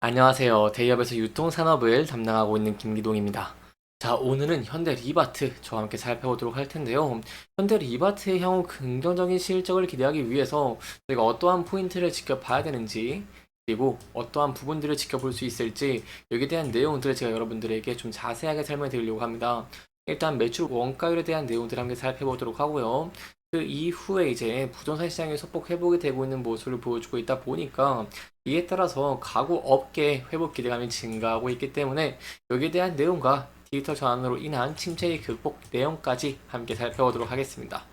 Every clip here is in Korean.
안녕하세요. 대기업에서 유통산업을 담당하고 있는 김기동입니다. 자, 오늘은 현대 리바트 저와 함께 살펴보도록 할 텐데요. 현대 리바트의 향후 긍정적인 실적을 기대하기 위해서 저희가 어떠한 포인트를 지켜봐야 되는지, 그리고 어떠한 부분들을 지켜볼 수 있을지, 여기에 대한 내용들을 제가 여러분들에게 좀 자세하게 설명해 드리려고 합니다. 일단 매출 원가율에 대한 내용들을 함께 살펴보도록 하고요. 그 이후에 이제 부동산 시장이 소폭 회복이 되고 있는 모습을 보여주고 있다 보니까 이에 따라서 가구 업계 회복 기대감이 증가하고 있기 때문에 여기에 대한 내용과 디지털 전환으로 인한 침체의 극복 내용까지 함께 살펴보도록 하겠습니다.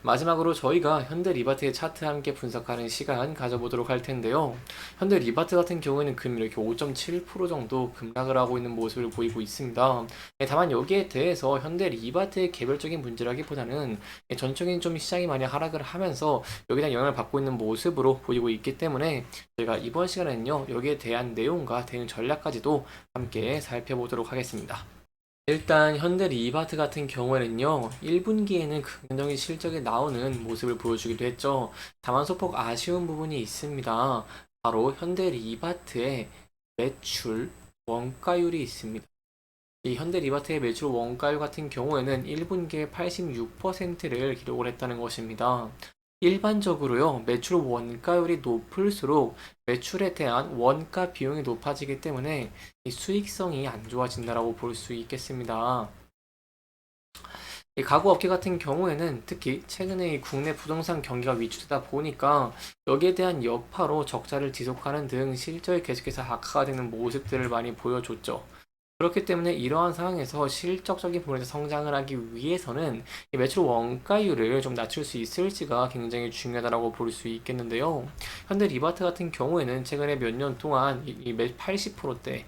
마지막으로 저희가 현대 리바트의 차트 함께 분석하는 시간 가져보도록 할 텐데요. 현대 리바트 같은 경우에는 금 이렇게 5.7% 정도 급락을 하고 있는 모습을 보이고 있습니다. 다만 여기에 대해서 현대 리바트의 개별적인 문제라기보다는 전적인 좀 시장이 많이 하락을 하면서 여기에 대한 영향을 받고 있는 모습으로 보이고 있기 때문에 저희가 이번 시간에는요, 여기에 대한 내용과 대응 전략까지도 함께 살펴보도록 하겠습니다. 일단 현대 리바트 같은 경우에는요, 1분기에는 긍정적인 실적이 나오는 모습을 보여주기도 했죠. 다만 소폭 아쉬운 부분이 있습니다. 바로 현대 리바트의 매출 원가율이 있습니다. 이 현대 리바트의 매출 원가율 같은 경우에는 1분기에 86%를 기록을 했다는 것입니다. 일반적으로요, 매출 원가율이 높을수록 매출에 대한 원가 비용이 높아지기 때문에 이 수익성이 안 좋아진다라고 볼 수 있겠습니다. 이 가구 업계 같은 경우에는 특히 최근에 이 국내 부동산 경기가 위축되다 보니까 여기에 대한 여파로 적자를 지속하는 등 실적이 계속해서 악화가 되는 모습들을 많이 보여줬죠. 그렇기 때문에 이러한 상황에서 실적적인 부분에서 성장을 하기 위해서는 이 매출 원가율을 좀 낮출 수 있을지가 굉장히 중요하다고 볼 수 있겠는데요. 현대 리바트 같은 경우에는 최근에 몇 년 동안 80%대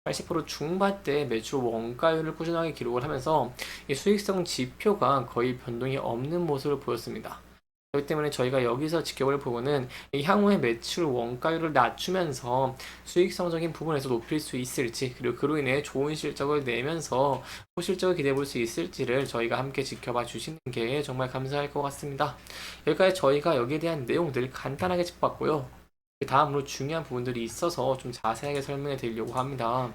80% 중반대 매출 원가율을 꾸준하게 기록을 하면서 이 수익성 지표가 거의 변동이 없는 모습을 보였습니다. 그렇기 때문에 저희가 여기서 지켜볼 부분은 이 향후에 매출 원가율을 낮추면서 수익성적인 부분에서 높일 수 있을지, 그리고 그로 인해 좋은 실적을 내면서 고실적을 기대해 볼 수 있을지를 저희가 함께 지켜봐 주시는 게 정말 감사할 것 같습니다. 여기까지 저희가 여기에 대한 내용들 간단하게 짚어봤고요. 그 다음으로 중요한 부분들이 있어서 좀 자세하게 설명해 드리려고 합니다.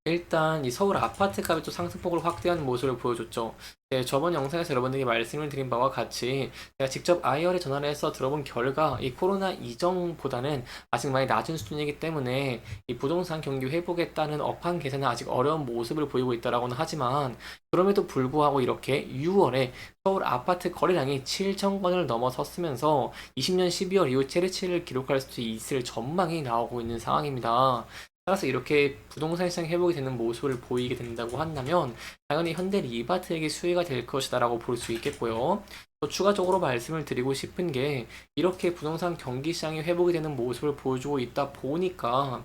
일단 이 서울 아파트 값이 또 상승폭으로 확대하는 모습을 보여줬죠. 네, 저번 영상에서 여러분들에게 말씀을 드린 바와 같이 제가 직접 IR에 전화를 해서 들어본 결과 이 코로나 이전보다는 아직 많이 낮은 수준이기 때문에 이 부동산 경기 회복에 따른 업황 개선은 아직 어려운 모습을 보이고 있다라고는 하지만, 그럼에도 불구하고 이렇게 6월에 서울 아파트 거래량이 7천 건을 넘어섰으면서 20년 12월 이후 최대치를 기록할 수 있을 전망이 나오고 있는 상황입니다. 따라서 이렇게 부동산 시장이 회복이 되는 모습을 보이게 된다고 한다면 당연히 현대 리바트에게 수혜가 될 것이다라고 볼 수 있겠고요. 또 추가적으로 말씀을 드리고 싶은 게, 이렇게 부동산 경기 시장이 회복이 되는 모습을 보여주고 있다 보니까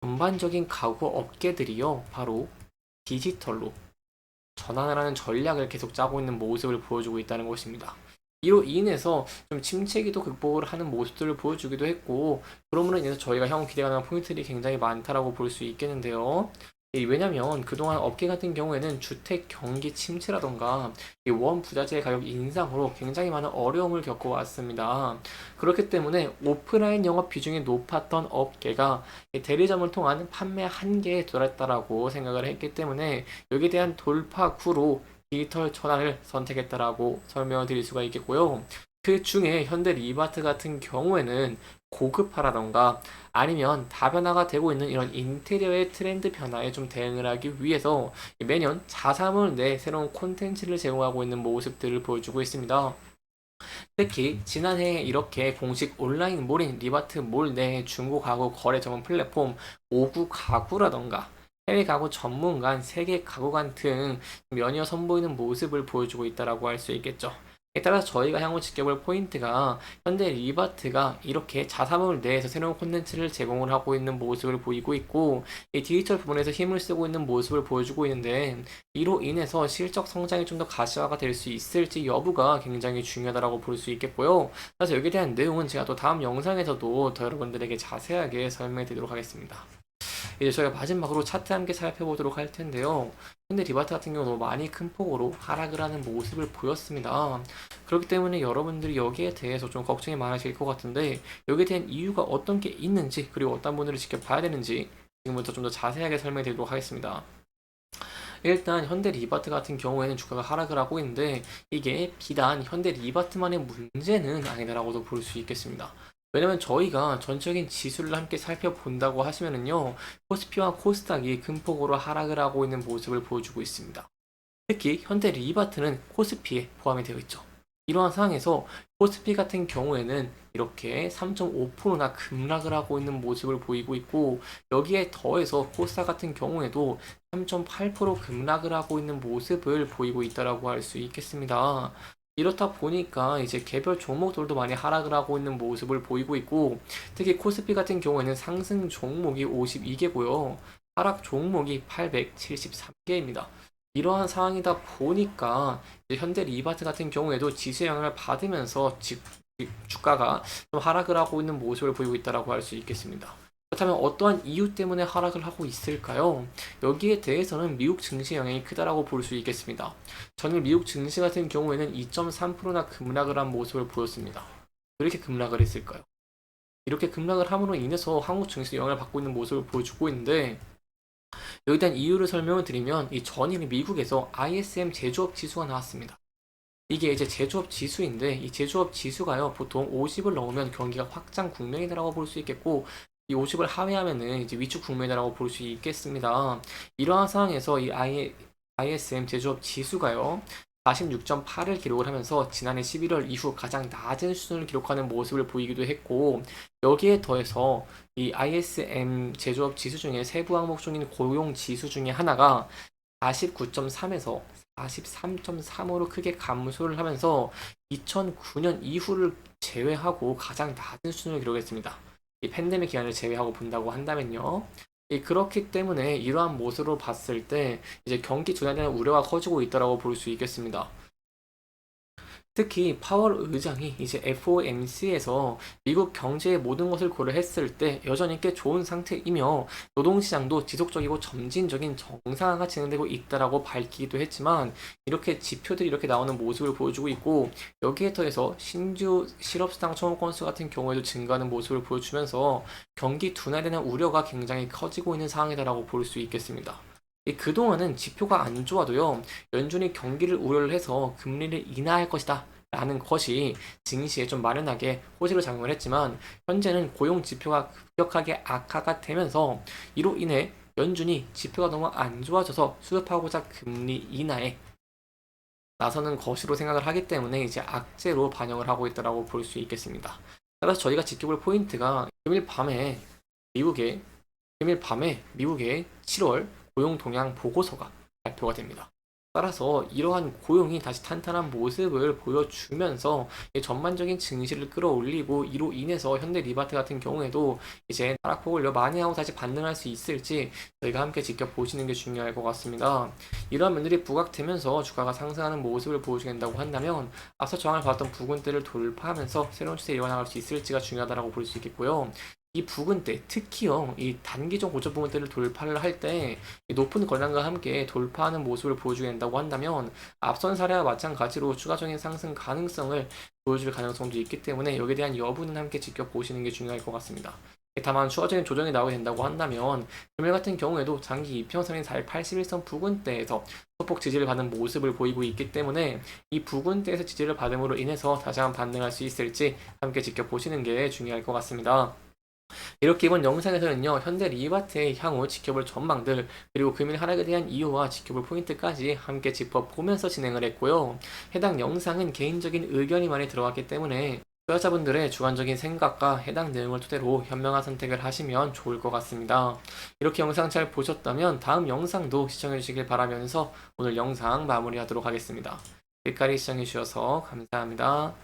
전반적인 가구 업계들이요, 바로 디지털로 전환을 하는 전략을 계속 짜고 있는 모습을 보여주고 있다는 것입니다. 이로 인해서 좀 침체기도 극복을 하는 모습들을 보여주기도 했고, 그러므로 인해서 저희가 향후 기대하는 포인트들이 굉장히 많다라고 볼 수 있겠는데요. 왜냐면 그동안 업계 같은 경우에는 주택 경기 침체라던가 이 원 부자재 가격 인상으로 굉장히 많은 어려움을 겪어왔습니다. 그렇기 때문에 오프라인 영업 비중이 높았던 업계가 이 대리점을 통한 판매 한계에 도달했다라고 생각을 했기 때문에 여기에 대한 돌파구로 디지털 전환을 선택했다라고 설명을 드릴 수가 있겠고요. 그 중에 현대 리바트 같은 경우에는 고급화라던가 아니면 다변화가 되고 있는 이런 인테리어의 트렌드 변화에 좀 대응을 하기 위해서 매년 자사몰 내 새로운 콘텐츠를 제공하고 있는 모습들을 보여주고 있습니다. 특히 지난해 이렇게 공식 온라인 몰인 리바트 몰 내 중고 가구 거래 전문 플랫폼 오구 가구라던가 해외 가구 전문관, 세계 가구관 등 연이어 선보이는 모습을 보여주고 있다라고 할 수 있겠죠. 따라서 저희가 향후 지켜볼 포인트가 현대 리바트가 이렇게 자사몰 내에서 새로운 콘텐츠를 제공을 하고 있는 모습을 보이고 있고, 이 디지털 부분에서 힘을 쓰고 있는 모습을 보여주고 있는데, 이로 인해서 실적 성장이 좀 더 가시화가 될 수 있을지 여부가 굉장히 중요하다고 볼 수 있겠고요. 그래서 여기에 대한 내용은 제가 또 다음 영상에서도 더 여러분들에게 자세하게 설명해 드리도록 하겠습니다. 이제 저희가 마지막으로 차트 함께 살펴보도록 할 텐데요. 현대 리바트 같은 경우도 많이 큰 폭으로 하락을 하는 모습을 보였습니다. 그렇기 때문에 여러분들이 여기에 대해서 좀 걱정이 많으실 것 같은데 여기에 대한 이유가 어떤 게 있는지 그리고 어떤 분들을 지켜봐야 되는지 지금부터 좀 더 자세하게 설명해 드리도록 하겠습니다. 일단 현대 리바트 같은 경우에는 주가가 하락을 하고 있는데 이게 비단 현대 리바트만의 문제는 아니다라고도 볼 수 있겠습니다. 왜냐면 저희가 전적인 지수를 함께 살펴본다고 하시면은요, 코스피와 코스닥이 큰 폭으로 하락을 하고 있는 모습을 보여주고 있습니다. 특히 현대 리바트는 코스피에 포함이 되어 있죠. 이러한 상황에서 코스피 같은 경우에는 이렇게 3.5%나 급락을 하고 있는 모습을 보이고 있고 여기에 더해서 코스닥 같은 경우에도 3.8% 급락을 하고 있는 모습을 보이고 있다라고 할 수 있겠습니다. 이렇다 보니까 이제 개별 종목들도 많이 하락을 하고 있는 모습을 보이고 있고 특히 코스피 같은 경우에는 상승 종목이 52개고요. 하락 종목이 873개입니다. 이러한 상황이다 보니까 이제 현대 리바트 같은 경우에도 지수 영향을 받으면서 주가가 좀 하락을 하고 있는 모습을 보이고 있다라고 할 수 있겠습니다. 그렇다면 어떠한 이유 때문에 하락을 하고 있을까요? 여기에 대해서는 미국 증시 영향이 크다라고 볼 수 있겠습니다. 전일 미국 증시 같은 경우에는 2.3%나 급락을 한 모습을 보였습니다. 왜 이렇게 급락을 했을까요? 이렇게 급락을 함으로 인해서 한국 증시 영향을 받고 있는 모습을 보여주고 있는데 여기에 대한 이유를 설명을 드리면 이 전일 미국에서 ISM 제조업 지수가 나왔습니다. 이게 이제 제조업 지수인데 이 제조업 지수가요 보통 50을 넘으면 경기가 확장 국면이라고 볼 수 있겠고 이 50을 하회하면은 이제 위축 국면이라고 볼 수 있겠습니다. 이러한 상황에서 이 ISM 제조업 지수가요 46.8을 기록을 하면서 지난해 11월 이후 가장 낮은 수준을 기록하는 모습을 보이기도 했고 여기에 더해서 이 ISM 제조업 지수 중에 세부 항목 중인 고용 지수 중에 하나가 49.3에서 43.3으로 크게 감소를 하면서 2009년 이후를 제외하고 가장 낮은 수준을 기록했습니다. 이 팬데믹 기간을 제외하고 본다고 한다면요. 그렇기 때문에 이러한 모습으로 봤을 때 이제 경기 둔화에 대한 우려가 커지고 있다고 볼 수 있겠습니다. 특히 파월 의장이 이제 FOMC에서 미국 경제의 모든 것을 고려했을 때 여전히 꽤 좋은 상태이며 노동시장도 지속적이고 점진적인 정상화가 진행되고 있다라고 밝히기도 했지만 이렇게 지표들이 이렇게 나오는 모습을 보여주고 있고 여기에 더해서 신규 실업수당 청구 건수 같은 경우에도 증가하는 모습을 보여주면서 경기 둔화에 대한 우려가 굉장히 커지고 있는 상황이다라고 볼 수 있겠습니다. 그동안은 지표가 안 좋아도요, 연준이 경기를 우려를 해서 금리를 인하할 것이다. 라는 것이 증시에 좀 만연하게 호재로 작용을 했지만, 현재는 고용 지표가 급격하게 악화가 되면서, 이로 인해 연준이 지표가 너무 안 좋아져서 수급하고자 금리 인하에 나서는 것으로 생각을 하기 때문에 이제 악재로 반영을 하고 있다고 볼 수 있겠습니다. 따라서 저희가 지켜볼 포인트가 미국의 금일 밤에 미국의 7월 고용 동향 보고서가 발표가 됩니다. 따라서 이러한 고용이 다시 탄탄한 모습을 보여주면서 전반적인 증시를 끌어올리고 이로 인해서 현대 리바트 같은 경우에도 이제 하락폭을 많이 하고 다시 반등할 수 있을지 저희가 함께 지켜보시는 게 중요할 것 같습니다. 이러한 면들이 부각되면서 주가가 상승하는 모습을 보여주게 된다고 한다면 앞서 저항을 받았던 부근대를 돌파하면서 새로운 추세에 이어나갈 수 있을지가 중요하다고 볼 수 있겠고요. 이 부근대, 특히요, 이 단기적 고점 부근대를 돌파를 할 때 높은 거래량과 함께 돌파하는 모습을 보여주게 된다고 한다면 앞선 사례와 마찬가지로 추가적인 상승 가능성을 보여줄 가능성도 있기 때문에 여기에 대한 여부는 함께 지켜보시는 게 중요할 것 같습니다. 다만 추가적인 조정이 나오게 된다고 한다면 금일 같은 경우에도 장기 이평선인 481선 부근대에서 소폭 지지를 받는 모습을 보이고 있기 때문에 이 부근대에서 지지를 받음으로 인해서 다시 한번 반등할 수 있을지 함께 지켜보시는 게 중요할 것 같습니다. 이렇게 이번 영상에서는요, 현대 리바트의 향후 지켜볼 전망들, 그리고 금일 하락에 대한 이유와 지켜볼 포인트까지 함께 짚어보면서 진행을 했고요. 해당 영상은 개인적인 의견이 많이 들어갔기 때문에 투자자분들의 주관적인 생각과 해당 내용을 토대로 현명한 선택을 하시면 좋을 것 같습니다. 이렇게 영상 잘 보셨다면 다음 영상도 시청해 주시길 바라면서 오늘 영상 마무리하도록 하겠습니다. 끝까지 시청해 주셔서 감사합니다.